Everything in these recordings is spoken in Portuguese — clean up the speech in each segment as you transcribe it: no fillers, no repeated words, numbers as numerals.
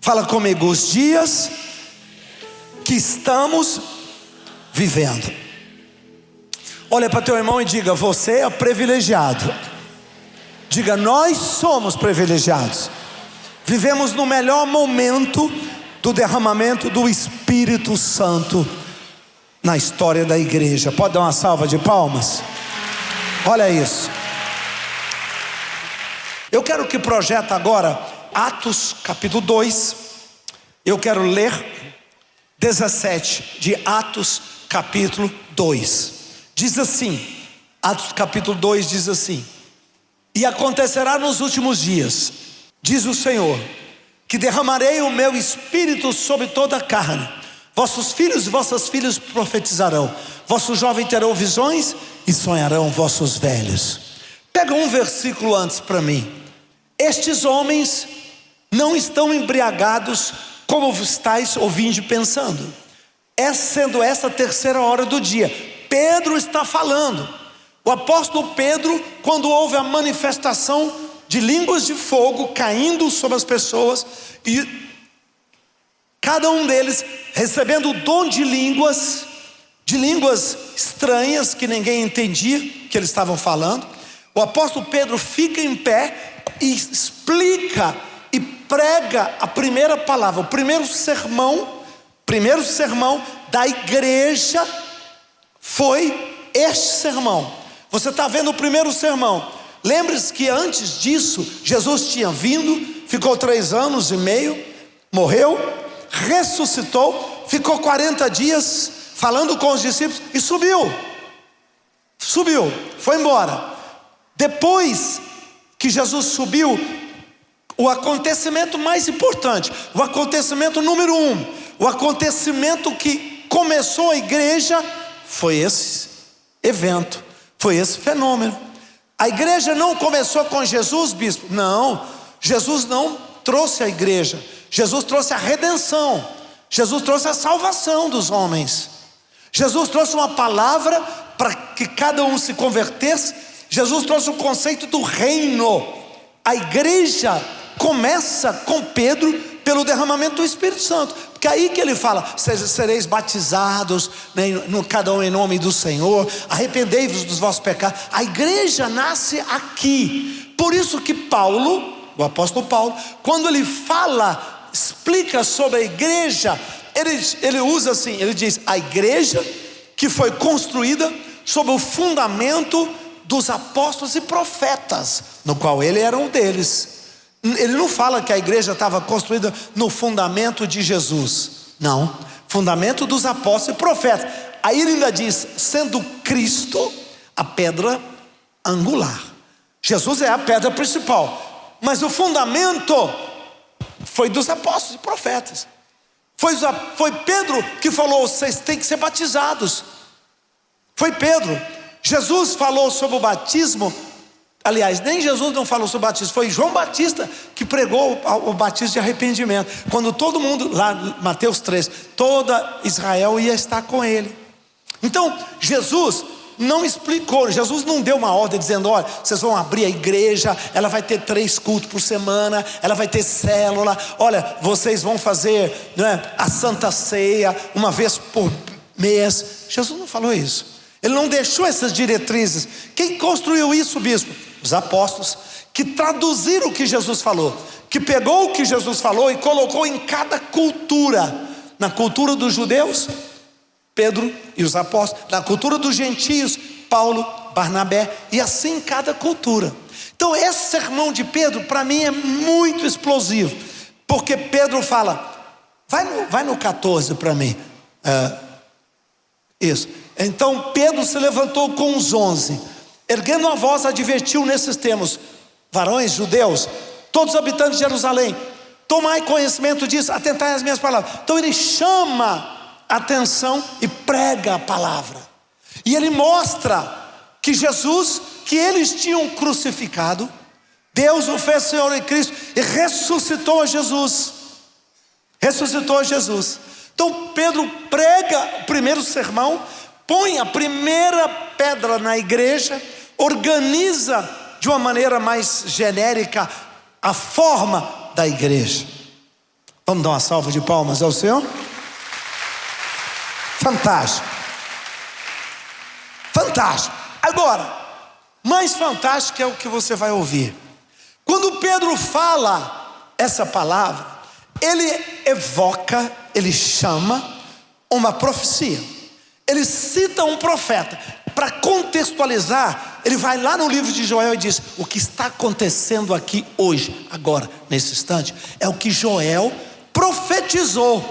Fala comigo, os dias que estamos vivendo. Olha para teu irmão e diga: você é privilegiado. Diga: nós somos privilegiados. Vivemos no melhor momento do derramamento do Espírito Santo na história da igreja. Pode dar uma salva de palmas? Olha isso. Eu quero que projeta agora Atos capítulo 2. Eu quero ler 17 de Atos capítulo 2. Diz assim, Atos capítulo 2 diz assim: e acontecerá nos últimos dias, diz o Senhor, que derramarei o meu espírito sobre toda a carne. Vossos filhos e vossas filhas profetizarão, vossos jovens terão visões e sonharão vossos velhos. Pega um versículo antes para mim. Estes homens não estão embriagados como estáis ouvindo e pensando. É sendo essa a terceira hora do dia. Pedro está falando. O apóstolo Pedro, quando houve a manifestação de línguas de fogo caindo sobre as pessoas, e cada um deles recebendo o dom de línguas estranhas que ninguém entendia que eles estavam falando, o apóstolo Pedro fica em pé e explica e prega a primeira palavra, o primeiro sermão da igreja foi este sermão. Você está vendo o primeiro sermão. Lembre-se que antes disso Jesus tinha vindo, ficou 3 anos e meio, morreu, ressuscitou, ficou 40 dias falando com os discípulos e subiu, foi embora. Depois que Jesus subiu, o acontecimento mais importante, o acontecimento número 1, o acontecimento que começou a igreja, foi esse evento, foi esse fenômeno. A igreja não começou com Jesus, bispo. Não, Jesus não trouxe a igreja. Jesus trouxe a redenção. Jesus trouxe a salvação dos homens. Jesus trouxe uma palavra para que cada um se convertesse. Jesus trouxe o conceito do reino. A igreja começa com Pedro pelo derramamento do Espírito Santo, porque é aí que ele fala: sereis batizados, cada um em nome do Senhor, arrependei-vos dos vossos pecados. A igreja nasce aqui. Por isso que Paulo, o apóstolo Paulo, quando ele fala, explica sobre a igreja, ele usa assim, ele diz: a igreja que foi construída sob o fundamento dos apóstolos e profetas, no qual ele era um deles. Ele não fala que a igreja estava construída no fundamento de Jesus, não, fundamento dos apóstolos e profetas. Aí ele ainda diz: sendo Cristo a pedra angular. Jesus é a pedra principal, mas o fundamento foi dos apóstolos e profetas. Foi Pedro que falou: vocês têm que ser batizados. Foi Pedro. Jesus falou sobre o batismo. Aliás, nem Jesus não falou sobre o batismo, foi João Batista que pregou o batismo de arrependimento. Quando todo mundo, lá Mateus 3, toda Israel ia estar com ele. Então Jesus não explicou, Jesus não deu uma ordem dizendo: olha, vocês vão abrir a igreja, ela vai ter 3 cultos por semana, ela vai ter célula, olha, vocês vão fazer, a Santa Ceia uma vez por mês. Jesus não falou isso. Ele não deixou essas diretrizes. Quem construiu isso, bispo? Os apóstolos, que traduziram o que Jesus falou, que pegou o que Jesus falou e colocou em cada cultura. Na cultura dos judeus, Pedro e os apóstolos. Na cultura dos gentios, Paulo, Barnabé, e assim em cada cultura. Então esse sermão de Pedro para mim é muito explosivo, porque Pedro fala, vai no 14 para mim, isso. Então Pedro se levantou com os 11, erguendo a voz, advertiu nesses termos: varões judeus, todos os habitantes de Jerusalém, tomai conhecimento disso, atentai às minhas palavras. Então ele chama a atenção e prega a palavra, e ele mostra que Jesus, que eles tinham crucificado, Deus o fez Senhor e Cristo e ressuscitou a Jesus. Então Pedro prega o primeiro sermão, põe a primeira pedra na igreja, organiza de uma maneira mais genérica a forma da igreja. Vamos dar uma salva de palmas ao Senhor? Fantástico. Fantástico. Agora, mais fantástico é o que você vai ouvir. Quando Pedro fala essa palavra, ele evoca, ele chama uma profecia. Ele cita um profeta. Para contextualizar, ele vai lá no livro de Joel e diz: o que está acontecendo aqui hoje, agora, nesse instante, é o que Joel profetizou.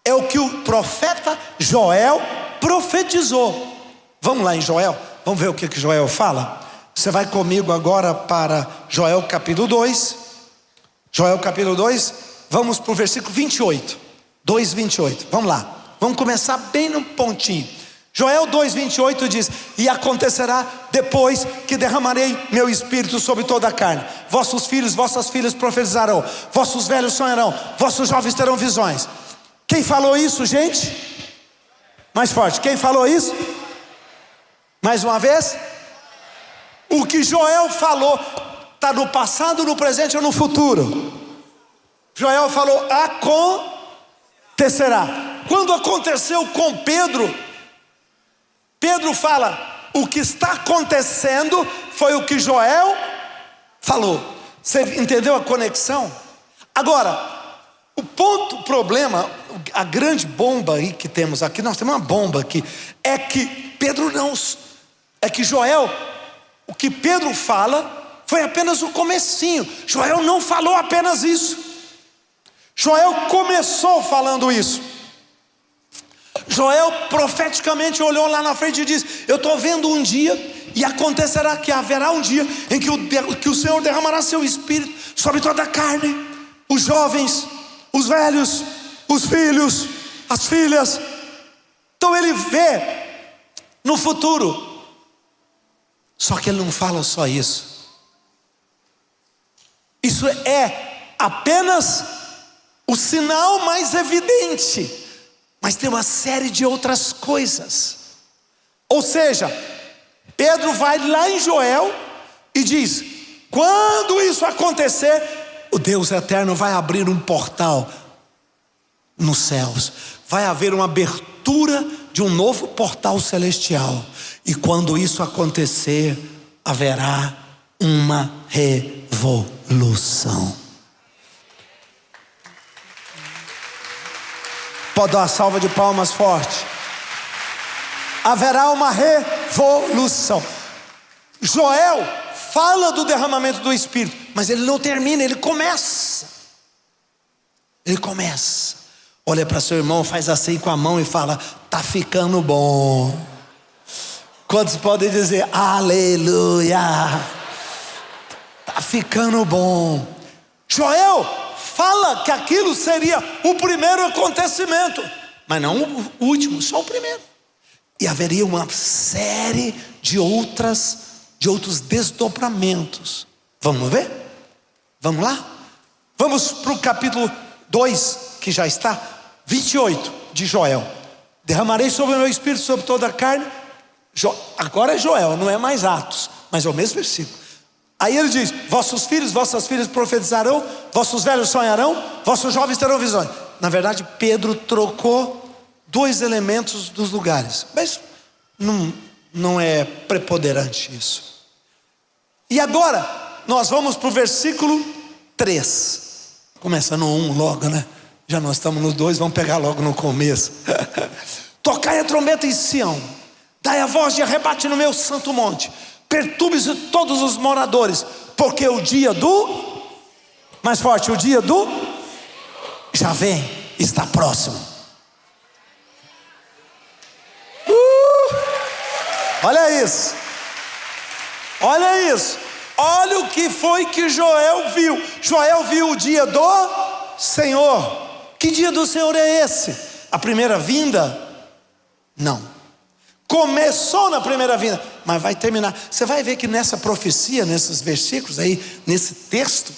É o que o profeta Joel profetizou. Vamos lá em Joel, vamos ver o que Joel fala. Você vai comigo agora para Joel capítulo 2. Joel capítulo 2, vamos para o versículo 28. 2:28, vamos lá. Vamos começar bem no pontinho. Joel 2:28 diz: e acontecerá depois que derramarei meu espírito sobre toda a carne. Vossos filhos, vossas filhas profetizarão, vossos velhos sonharão, vossos jovens terão visões. Quem falou isso, gente? Mais forte, quem falou isso? Mais uma vez. O que Joel falou está no passado, no presente ou no futuro? Joel falou: acontecerá. Quando aconteceu com Pedro, Pedro fala: o que está acontecendo foi o que Joel falou. Você entendeu a conexão? Agora, o problema, a grande bomba aí que temos aqui, nós temos uma bomba aqui, é que Pedro não, é que Joel, o que Pedro fala foi apenas o comecinho. Joel não falou apenas isso. Joel começou falando isso. Joel profeticamente olhou lá na frente e disse: eu estou vendo um dia, e acontecerá que haverá um dia em que o Senhor derramará seu espírito sobre toda a carne, os jovens, os velhos, os filhos, as filhas. Então ele vê no futuro. Só que ele não fala só isso. Isso é apenas o sinal mais evidente, mas tem uma série de outras coisas. Ou seja, Pedro vai lá em Joel e diz: quando isso acontecer, o Deus eterno vai abrir um portal nos céus. Vai haver uma abertura de um novo portal celestial. E quando isso acontecer, haverá uma revolução. Pode dar uma salva de palmas forte. Haverá uma revolução. Joel fala do derramamento do Espírito, mas ele não termina, ele começa. Ele começa. Olha para seu irmão, faz assim com a mão e fala: tá ficando bom. Quantos podem dizer aleluia? Tá ficando bom. Joel fala que aquilo seria o primeiro acontecimento, mas não o último, só o primeiro. E haveria uma série de outros desdobramentos. Vamos ver? Vamos lá? Vamos para o capítulo 2, que já está, 28 de Joel. Derramarei sobre o meu espírito sobre toda a carne. Agora é Joel, não é mais Atos, mas é o mesmo versículo. Aí ele diz: vossos filhos, vossas filhas profetizarão, vossos velhos sonharão, vossos jovens terão visões. Na verdade, Pedro trocou dois elementos dos lugares, mas não é preponderante isso. E agora nós vamos para o versículo 3. Começa no 1 logo, né? Já nós estamos no 2, vamos pegar logo no começo. Tocai a trombeta em Sião, dai a voz de arrebate no meu santo monte, perturbe-se todos os moradores, porque o dia do, mais forte, o dia do já vem, está próximo. Olha isso, olha isso, olha o que foi que Joel viu. Joel viu o dia do Senhor. Que dia do Senhor é esse? A primeira vinda? Não. Começou na primeira vinda, mas vai terminar. Você vai ver que nessa profecia, nesses versículos aí, nesse texto,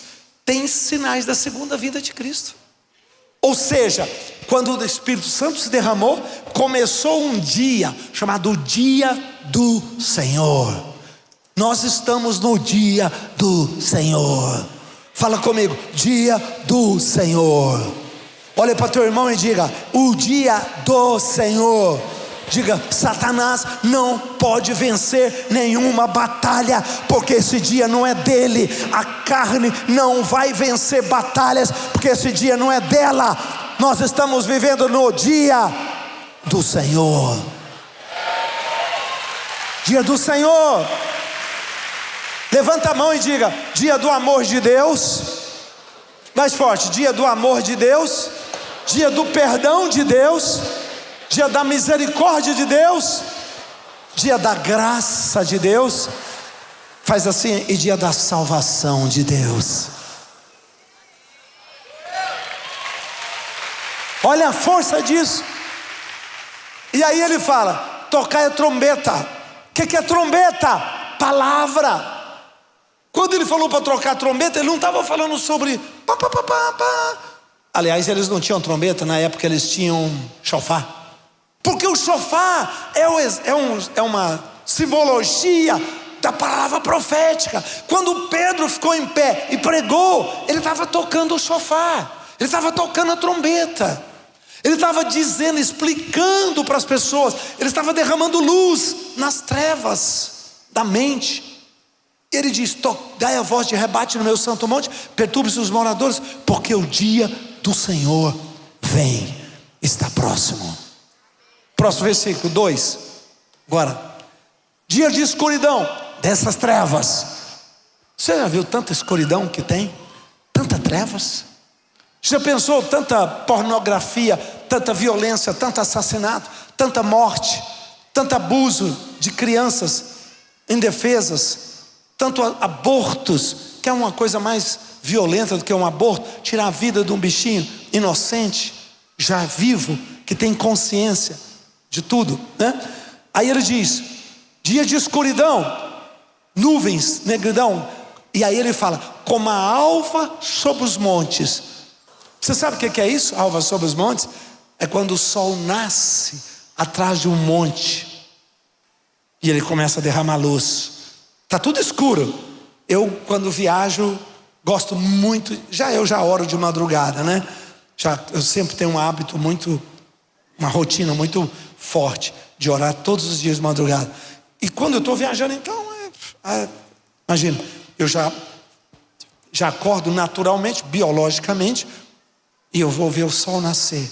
tem sinais da segunda vinda de Cristo. Ou seja, quando o Espírito Santo se derramou, começou um dia chamado Dia do Senhor. Nós estamos no dia do Senhor. Fala comigo, dia do Senhor. Olha para teu irmão e diga, o dia do Senhor. Diga, Satanás não pode vencer nenhuma batalha, porque esse dia não é dele. A carne não vai vencer batalhas, porque esse dia não é dela. Nós estamos vivendo no dia do Senhor. Dia do Senhor. Levanta a mão e diga, dia do amor de Deus. Mais forte, dia do amor de Deus, dia do perdão de Deus, dia da misericórdia de Deus, dia da graça de Deus. Faz assim, e dia da salvação de Deus. Olha a força disso. E aí ele fala, tocai a trombeta. O que é trombeta? Palavra. Quando ele falou para trocar a trombeta, ele não estava falando sobre pá, pá, pá, pá, pá. Aliás, eles não tinham trombeta, na época eles tinham chofar. Porque o chofar é uma simbologia da palavra profética. Quando Pedro ficou em pé e pregou, ele estava tocando o chofar, ele estava tocando a trombeta, ele estava dizendo, explicando para as pessoas, ele estava derramando luz nas trevas da mente. Ele diz, dai a voz de rebate no meu santo monte, perturbe-se os moradores, porque o dia do Senhor vem, está próximo. Próximo versículo 2. Agora, dia de escuridão, dessas trevas. Você já viu tanta escuridão que tem? Tanta trevas? Já pensou tanta pornografia, tanta violência, tanto assassinato, tanta morte, tanto abuso de crianças indefesas, tanto abortos, que é uma coisa mais violenta do que um aborto, tirar a vida de um bichinho inocente, já vivo, que tem consciência de tudo, né? Aí ele diz, dia de escuridão, nuvens, negridão. E aí ele fala, como a alva sobre os montes. Você sabe o que é isso? Alva sobre os montes? É quando o sol nasce atrás de um monte e ele começa a derramar luz. Está tudo escuro. Eu, quando viajo, gosto muito. Eu já oro de madrugada, né? Eu sempre tenho um hábito uma rotina muito forte de orar todos os dias de madrugada. E quando eu estou viajando, então, imagina, eu já acordo naturalmente, biologicamente, e eu vou ver o sol nascer.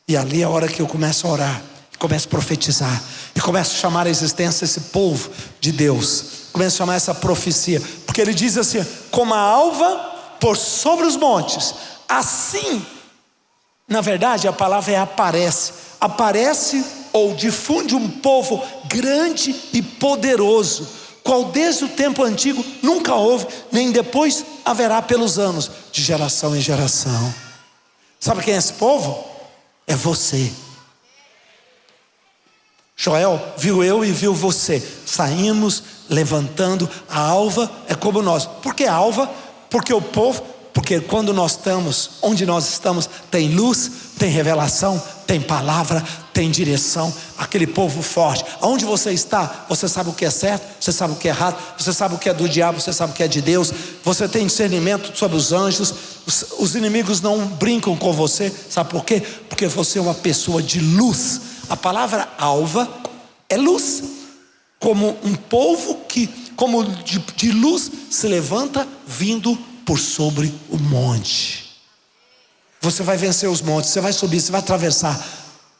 E ali é a hora que eu começo a orar, começo a profetizar, e começo a chamar a existência esse povo de Deus. Começo a chamar essa profecia, porque ele diz assim, como a alva por sobre os montes, assim, na verdade a palavra é aparece ou difunde um povo grande e poderoso, qual desde o tempo antigo nunca houve, nem depois haverá pelos anos, de geração em geração. Sabe quem é esse povo? É você. Joel viu eu e viu você. Saímos levantando. A alva é como nós. Por que a alva? Porque o povo, porque quando nós estamos, onde nós estamos, tem luz, tem revelação, tem palavra, tem direção. Aquele povo forte. Aonde você está, você sabe o que é certo, você sabe o que é errado, você sabe o que é do diabo, você sabe o que é de Deus. Você tem discernimento sobre os anjos. Os inimigos não brincam com você. Sabe por quê? Porque você é uma pessoa de luz. A palavra alva é luz. Como um povo que, como de luz, se levanta vindo por sobre o monte. Você vai vencer os montes, você vai subir, você vai atravessar.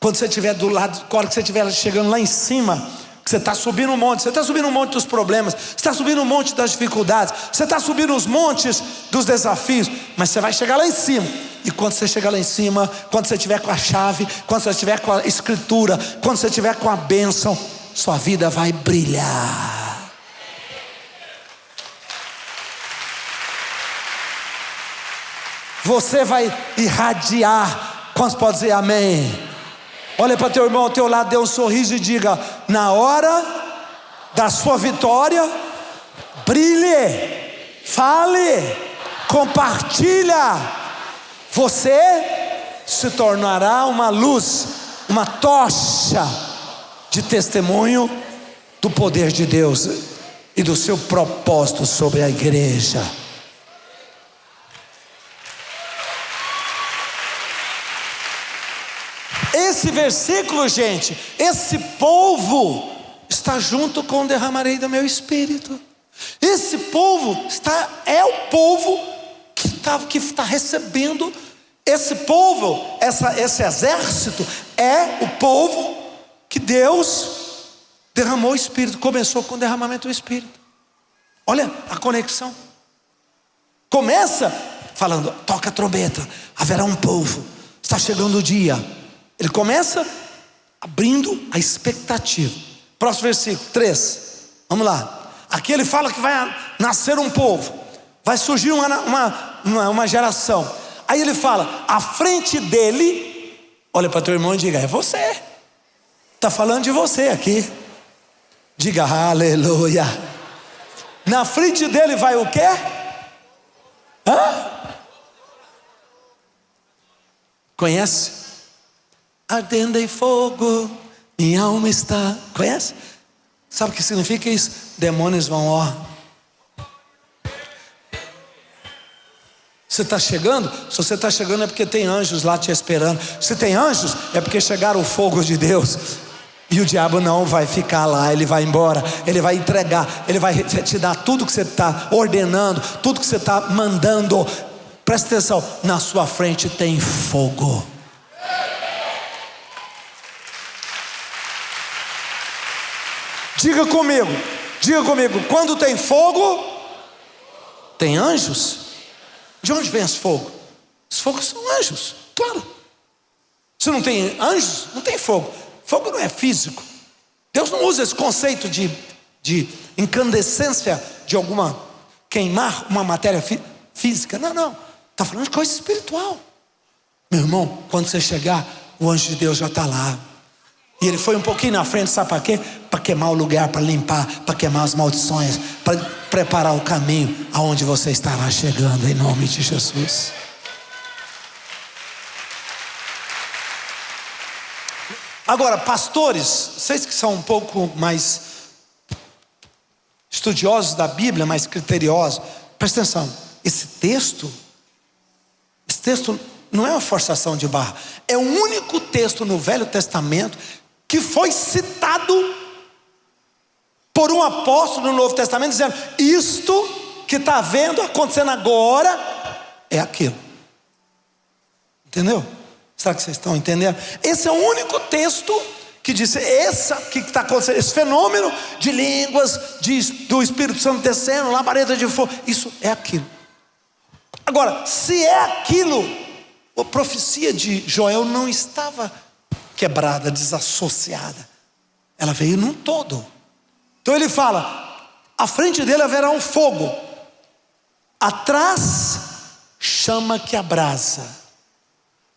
Quando você estiver do lado, quando você estiver chegando lá em cima, que você está subindo o monte, você está subindo o monte dos problemas, você está subindo o monte das dificuldades, você está subindo os montes dos desafios, mas você vai chegar lá em cima. E quando você chegar lá em cima, quando você estiver com a chave, quando você estiver com a escritura, quando você estiver com a bênção, sua vida vai brilhar. Você vai irradiar. Quantos podem dizer amém? Olha para teu irmão ao teu lado, dê um sorriso e diga: na hora da sua vitória, brilhe, fale, compartilha. Você se tornará uma luz, uma tocha de testemunho do poder de Deus e do seu propósito sobre a igreja. Esse versículo, gente, esse povo está junto com o derramarei do meu espírito. Esse povo é o povo que está recebendo. Esse povo, esse exército é o povo que Deus derramou o Espírito. Começou com o derramamento do Espírito. Olha a conexão. Começa falando, toca a trombeta, haverá um povo, está chegando o dia. Ele começa abrindo a expectativa. Próximo versículo, 3. Vamos lá. Aqui ele fala que vai nascer um povo, vai surgir uma geração. Aí ele fala, à frente dele, olha para teu irmão e diga, é você. Está falando de você aqui. Diga aleluia. Na frente dele vai o quê? Conhece? Ardendo em fogo, minha alma está. Conhece? Sabe o que significa isso? Demônios vão, Você está chegando? Se você está chegando é porque tem anjos lá te esperando. Se tem anjos, é porque chegaram o fogo de Deus. E o diabo não vai ficar lá, ele vai embora. Ele vai entregar, ele vai te dar tudo que você está ordenando, tudo que você está mandando. Presta atenção, na sua frente tem fogo. Diga comigo, quando tem fogo, tem anjos? De onde vem esse fogo? Os fogos são anjos, claro. Se não tem anjos, não tem fogo. Fogo não é físico. Deus não usa esse conceito de incandescência de alguma, queimar uma matéria física. Não, está falando de coisa espiritual. Meu irmão, quando você chegar, o anjo de Deus já está lá. E ele foi um pouquinho na frente, sabe para quê? Para queimar o lugar, para limpar, para queimar as maldições, para preparar o caminho aonde você estará chegando, em nome de Jesus. Agora, pastores, vocês que são um pouco mais estudiosos da Bíblia, mais criteriosos, presta atenção, esse texto não é uma forçação de barra, é o único texto no Velho Testamento que foi citado por um apóstolo no Novo Testamento, dizendo, isto que está vendo acontecendo agora é aquilo. Entendeu? Será que vocês estão entendendo? Esse é o único texto que diz, que está acontecendo, esse fenômeno de línguas, do Espírito Santo descendo, labareda de fogo, isso é aquilo. Agora, se é aquilo, a profecia de Joel não estava quebrada, desassociada, ela veio num todo. Então ele fala, à frente dele haverá um fogo, atrás chama que abrasa,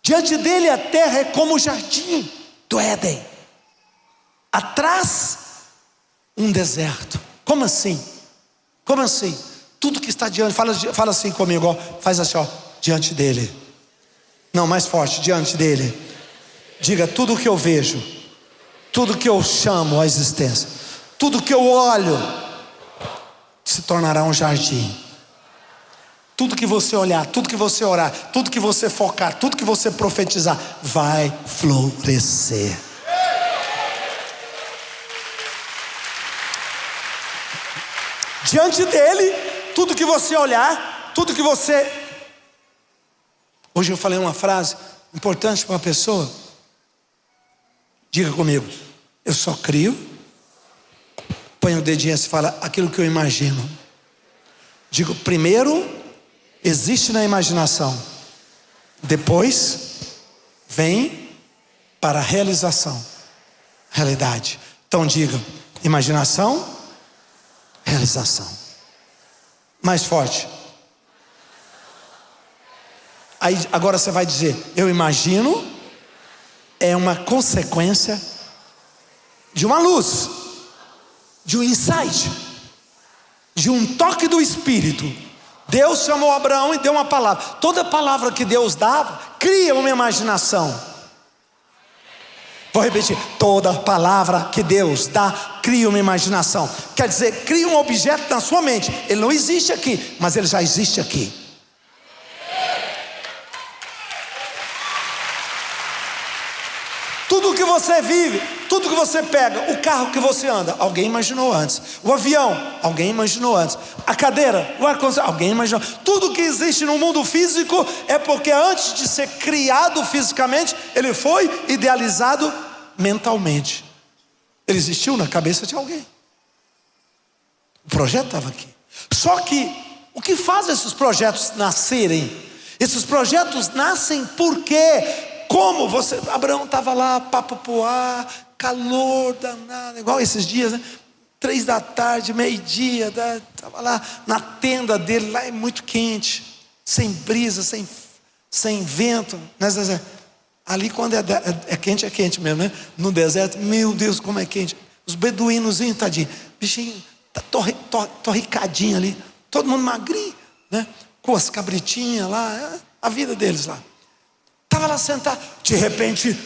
diante dele a terra é como o jardim do Éden, atrás um deserto. Como assim? Como assim? Tudo que está diante, fala assim comigo, faz assim, diante dele. Não, mais forte, diante dele. Diga, tudo que eu vejo, tudo que eu chamo à existência, tudo que eu olho, se tornará um jardim. Tudo que você olhar, tudo que você orar, tudo que você focar, tudo que você profetizar, vai florescer. Diante dele, tudo que você olhar, tudo que você... Hoje eu falei uma frase importante para uma pessoa. Diga comigo, eu só crio. Põe o dedinho assim e fala, aquilo que eu imagino. Digo, primeiro existe na imaginação, depois vem para a realização, realidade. Então diga, imaginação, realização. Mais forte. Aí agora você vai dizer, eu imagino, é uma consequência de uma luz, de um insight, de um toque do Espírito. Deus chamou Abraão e deu uma palavra. Toda palavra que Deus dava, cria uma imaginação. Vou repetir, toda palavra que Deus dá, cria uma imaginação. Quer dizer, cria um objeto na sua mente. Ele não existe aqui, mas ele já existe aqui. Tudo que você vive, tudo que você pega, o carro que você anda, alguém imaginou antes. O avião, alguém imaginou antes. A cadeira, o ar-condicionado, alguém imaginou. Tudo que existe no mundo físico é porque antes de ser criado fisicamente, ele foi idealizado mentalmente. Ele existiu na cabeça de alguém. O projeto estava aqui. Só que o que faz esses projetos nascerem? Esses projetos nascem porque, como você, Abraão estava lá, papo pro ar, calor danado, igual esses dias, né? 3 da tarde, meio-dia, estava lá na tenda dele, lá é muito quente, sem brisa, sem vento, né? Ali quando é quente mesmo, né? No deserto, meu Deus, como é quente. Os beduínozinhos, tadinho, bichinho, tá torricadinho ali, todo mundo magrinho, né? Com as cabritinhas lá, a vida deles lá. Estava lá sentado, de repente,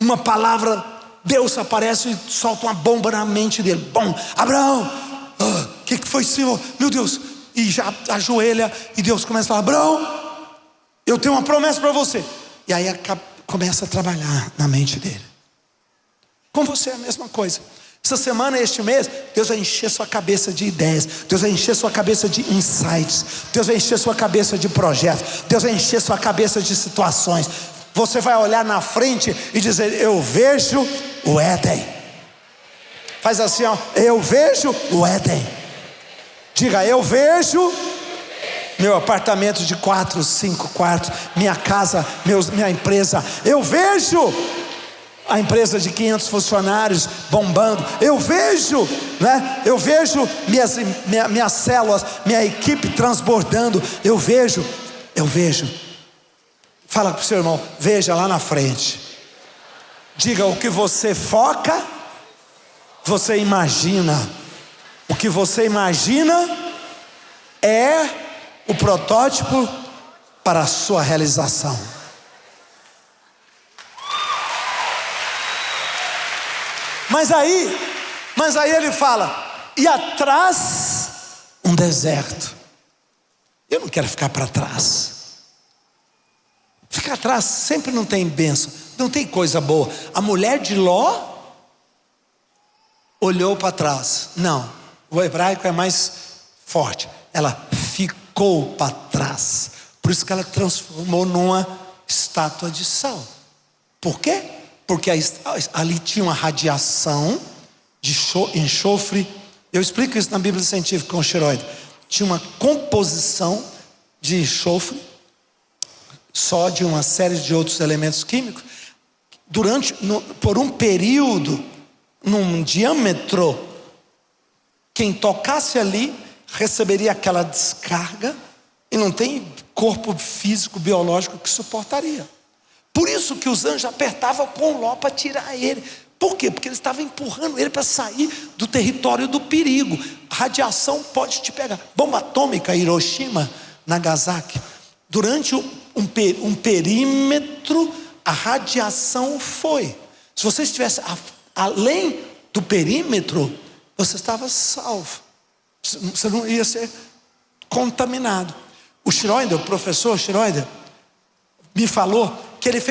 uma palavra, Deus aparece e solta uma bomba na mente dele. Bom, Abraão, o que foi, Senhor? Meu Deus, e já ajoelha, e Deus começa a falar: Abraão, eu tenho uma promessa para você. E aí começa a trabalhar na mente dele. Com você é a mesma coisa. Essa semana, este mês, Deus vai encher sua cabeça de ideias, Deus vai encher sua cabeça de insights, Deus vai encher sua cabeça de projetos, Deus vai encher sua cabeça de situações. Você vai olhar na frente e dizer: eu vejo o Éden. Faz assim, ó, eu vejo o Éden. Diga: eu vejo meu apartamento de 4, 5 quartos, minha casa, minha empresa. Eu vejo a empresa de 500 funcionários bombando. Eu vejo, né? Eu vejo minhas células, minha equipe transbordando. Eu vejo. Fala para o seu irmão: veja lá na frente. Diga: o que você foca, você imagina. O que você imagina é o protótipo para a sua realização. Mas aí ele fala: e atrás um deserto. Eu não quero ficar para trás. Ficar atrás sempre não tem bênção, não tem coisa boa. A mulher de Ló olhou para trás. Não, o hebraico é mais forte. Ela ficou para trás. Por isso que ela transformou numa estátua de sal. Por quê? Porque ali tinha uma radiação de enxofre. Eu explico isso na Bíblia Científica com esteroide. Tinha uma composição de enxofre, só de uma série de outros elementos químicos, por um período, num diâmetro, quem tocasse ali receberia aquela descarga, e não tem corpo físico, biológico que suportaria. Por isso que os anjos apertavam com Ló para tirar ele. Por quê? Porque eles estavam empurrando ele para sair do território do perigo. A radiação pode te pegar. Bomba atômica, Hiroshima, Nagasaki. Durante um perímetro, a radiação foi. Se você estivesse além do perímetro, você estava salvo. Você não ia ser contaminado. O Schroeder, o professor Schroeder, me falou que ele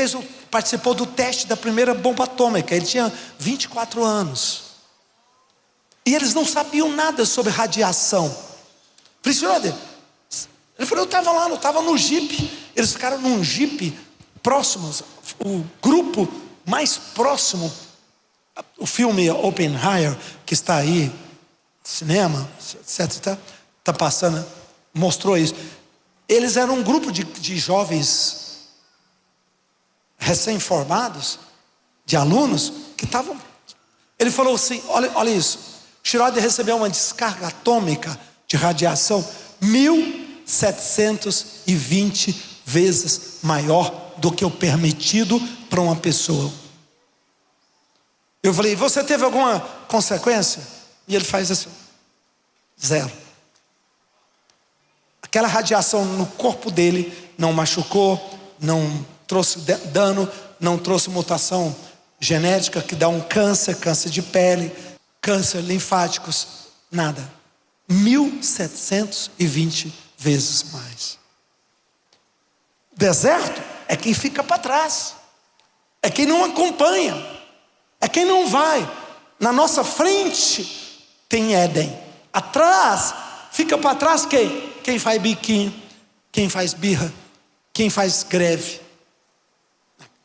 participou do teste da primeira bomba atômica. Ele tinha 24 anos. E eles não sabiam nada sobre radiação. Falei: Schroeder, ele falou: eu estava no Jeep. Eles ficaram num Jeep próximos. O grupo mais próximo, o filme Oppenheimer, que está aí, cinema, etc. Está passando, mostrou isso. Eles eram um grupo de jovens recém-formados, de alunos, que estavam. Ele falou assim: olha isso. Schroeder recebeu uma descarga atômica de radiação 1720 vezes maior do que o permitido para uma pessoa. Eu falei: você teve alguma consequência? E ele faz assim: 0. Aquela radiação no corpo dele não machucou, não trouxe dano, não trouxe mutação genética que dá um câncer de pele, câncer linfáticos, nada. 1720 vezes mais. O deserto é quem fica para trás. é quem não acompanha, é quem não vai. Na nossa frente tem Éden, atrás, fica para trás quem? Quem faz biquinho, quem faz birra, quem faz greve.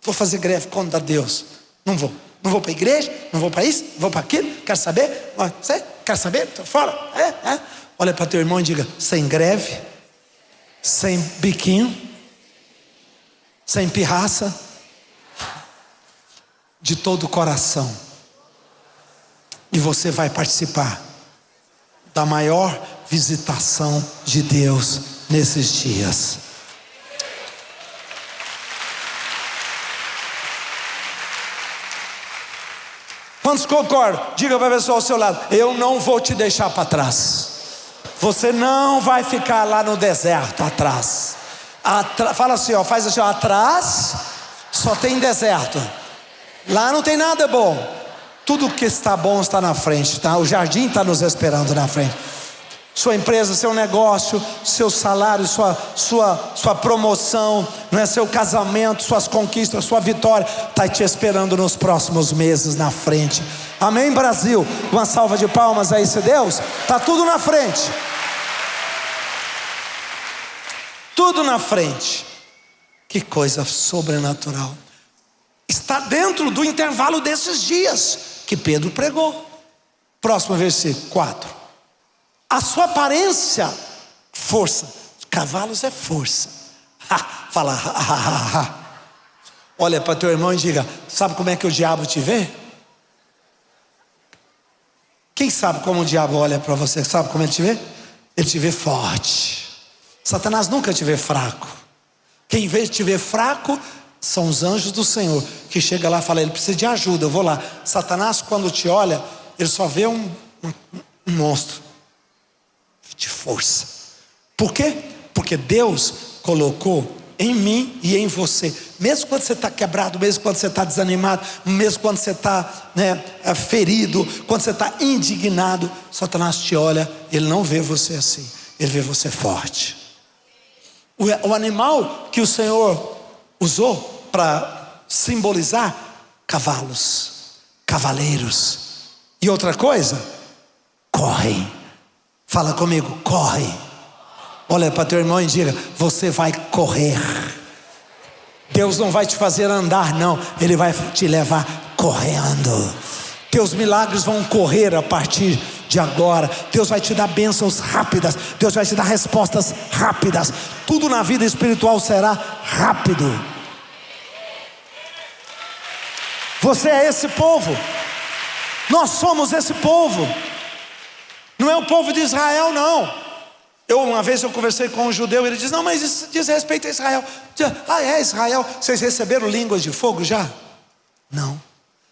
Vou fazer greve contra Deus, não vou para a igreja, não vou para isso, não vou para aquilo, quero saber, você quer saber, estou fora, Olha para teu irmão e diga: sem greve, sem biquinho, sem pirraça, de todo o coração, e você vai participar da maior visitação de Deus nesses dias. Quantos concordam? Diga para a pessoa ao seu lado: eu não vou te deixar para trás. Você não vai ficar lá no deserto atrás. Fala assim, faz assim, atrás só tem deserto. Lá não tem nada bom. Tudo que está bom está na frente, tá? O jardim está nos esperando na frente. Sua empresa, seu negócio, seu salário, sua promoção, não é, seu casamento, suas conquistas, sua vitória está te esperando nos próximos meses na frente. Amém, Brasil? Uma salva de palmas a esse Deus. Está tudo na frente. Tudo na frente. Que coisa sobrenatural. Está dentro do intervalo desses dias que Pedro pregou. Próximo versículo 4. A sua aparência, força. Cavalos é força. Fala. Olha para teu irmão e diga: sabe como é que o diabo te vê? Quem sabe como o diabo olha para você? Sabe como ele te vê? Ele te vê forte. Satanás nunca te vê fraco. Quem vê te vê fraco são os anjos do Senhor, que chega lá e fala: ele precisa de ajuda, eu vou lá. Satanás, quando te olha, ele só vê um monstro de força. Por quê? Porque Deus colocou em mim e em você. Mesmo quando você está quebrado, mesmo quando você está desanimado, mesmo quando você está ferido, quando você está indignado, Satanás te olha, ele não vê você assim, ele vê você forte. O animal que o Senhor usou para simbolizar cavalos, cavaleiros. E outra coisa, correm. Fala comigo, corre. Olha para teu irmão e diga: você vai correr. Deus não vai te fazer andar, não. Ele vai te levar correndo. Teus milagres vão correr a partir de agora. Deus vai te dar bênçãos rápidas. Deus vai te dar respostas rápidas. Tudo na vida espiritual será rápido. Você é esse povo. Nós somos esse povo. Não é o povo de Israel, não. Uma vez eu conversei com um judeu, ele diz: não, mas isso diz respeito a Israel. Israel, vocês receberam línguas de fogo já? Não.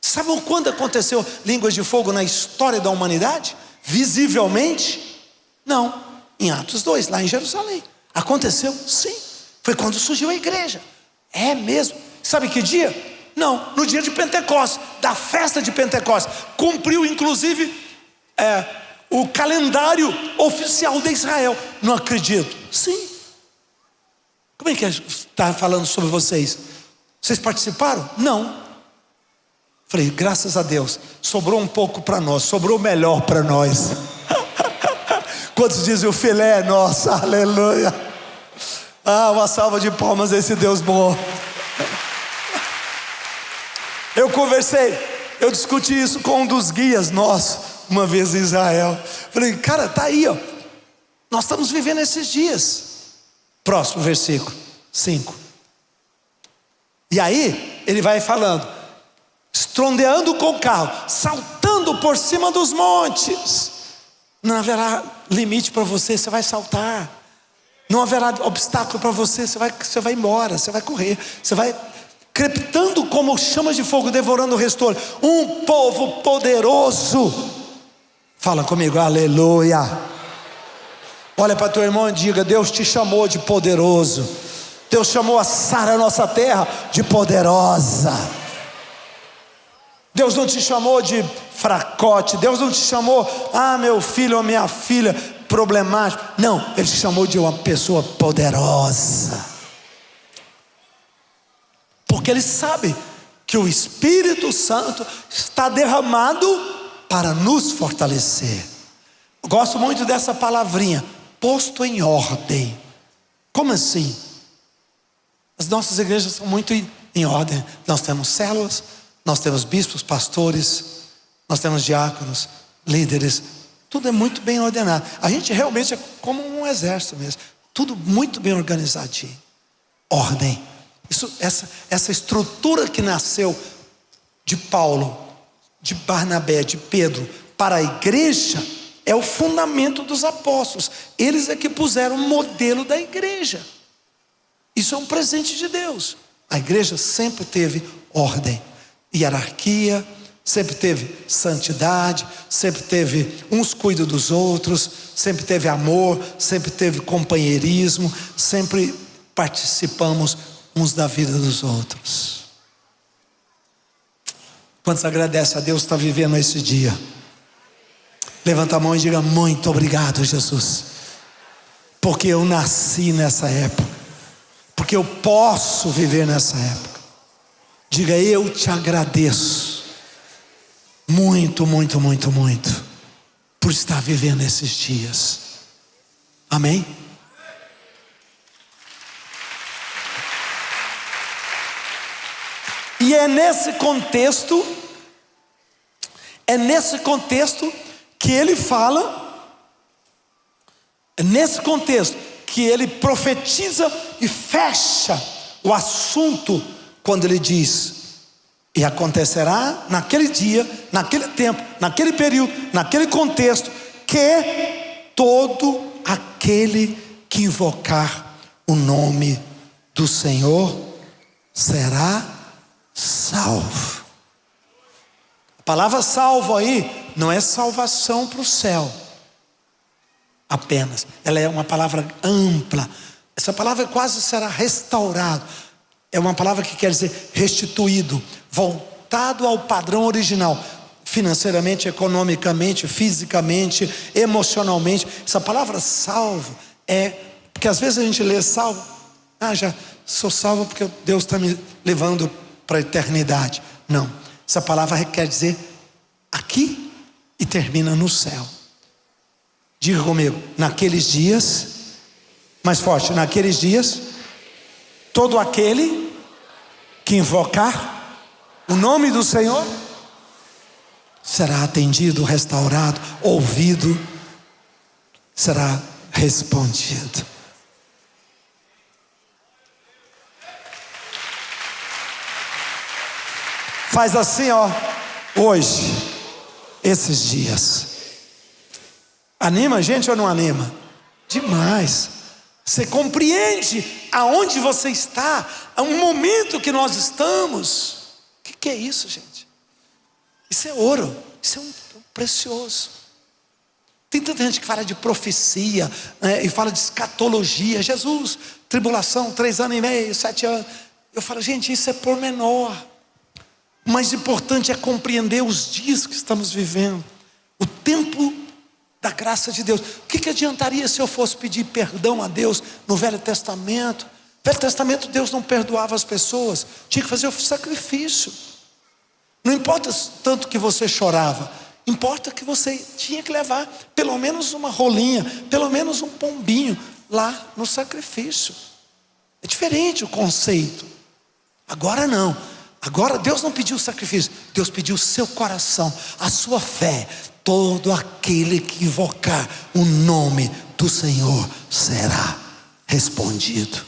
Sabem quando aconteceu línguas de fogo na história da humanidade? Visivelmente? Não. Em Atos 2, lá em Jerusalém. Aconteceu? Sim. Foi quando surgiu a igreja. É mesmo. Sabe que dia? Não, no dia de Pentecostes, da festa de Pentecostes. Cumpriu inclusive o calendário oficial de Israel. Não acredito. Sim. Como é que está falando sobre vocês? Vocês participaram? Não. Falei, graças a Deus, sobrou um pouco para nós, sobrou melhor para nós. Quantos dizem o filé é nosso? Aleluia. Uma salva de palmas a esse Deus bom. Eu discuti isso com um dos guias nossos, uma vez em Israel. Falei, cara, tá aí, nós estamos vivendo esses dias. Próximo versículo 5. E aí ele vai falando: estrondeando com o carro, saltando por cima dos montes. Não haverá limite para você, você vai saltar. Não haverá obstáculo para você, você vai embora, você vai correr, você vai crepitando como chamas de fogo, devorando o restolho. Um povo poderoso. Fala comigo, aleluia. Olha para teu irmão e diga: Deus te chamou de poderoso. Deus chamou a Sara, nossa terra, de poderosa. Deus não te chamou de fracote. Deus não te chamou, meu filho ou minha filha problemático. Não, Ele te chamou de uma pessoa poderosa. Porque Ele sabe que o Espírito Santo está derramado para nos fortalecer. Eu gosto muito dessa palavrinha, posto em ordem. Como assim? As nossas igrejas são muito em ordem. Nós temos células, nós temos bispos, pastores, nós temos diáconos, líderes. Tudo é muito bem ordenado. A gente realmente é como um exército mesmo. Tudo muito bem organizadinho. Ordem. Essa estrutura que nasceu de Paulo, de Barnabé, de Pedro, para a igreja, é o fundamento dos apóstolos. Eles é que puseram o modelo da igreja. Isso é um presente de Deus. A igreja sempre teve ordem, hierarquia, sempre teve santidade, sempre teve uns cuidam dos outros, sempre teve amor, sempre teve companheirismo, sempre participamos uns da vida dos outros. Quantos agradecem a Deus que está vivendo esse dia? Levanta a mão e diga: muito obrigado, Jesus, porque eu nasci nessa época, porque eu posso viver nessa época. Diga: eu te agradeço muito, muito, muito, muito por estar vivendo esses dias. Amém? E é nesse contexto que ele fala, é nesse contexto que ele profetiza e fecha o assunto, quando ele diz: e acontecerá naquele dia, naquele tempo, naquele período, naquele contexto, que todo aquele que invocar o nome do Senhor será salvo. A palavra salvo aí não é salvação para o céu apenas, ela é uma palavra ampla. Essa palavra quase será restaurado. É uma palavra que quer dizer restituído, voltado ao padrão original, financeiramente, economicamente, fisicamente, emocionalmente. Essa palavra salvo porque às vezes a gente lê salvo, já sou salvo porque Deus está me levando para a eternidade. Não, essa palavra quer dizer aqui e termina no céu. Diga comigo: naqueles dias, mais forte, naqueles dias, todo aquele que invocar o nome do Senhor será atendido, restaurado, ouvido, será respondido. Faz assim, hoje, esses dias. Anima a gente ou não anima? Demais. Você compreende aonde você está, a um momento que nós estamos. O que é isso, gente? Isso é ouro, isso é um precioso. Tem tanta gente que fala de profecia, e fala de escatologia. Jesus, tribulação, 3 anos e meio, 7 anos. Eu falo: gente, isso é pormenor. O mais importante é compreender os dias que estamos vivendo, o tempo da graça de Deus. O que adiantaria se eu fosse pedir perdão a Deus no Velho Testamento? No Velho Testamento Deus não perdoava as pessoas, tinha que fazer o sacrifício. Não importa tanto que você chorava, importa que você tinha que levar pelo menos uma rolinha, pelo menos um pombinho lá no sacrifício. É diferente o conceito. Agora não. Agora Deus não pediu sacrifício, Deus pediu o seu coração, a sua fé. Todo aquele que invocar o nome do Senhor será respondido.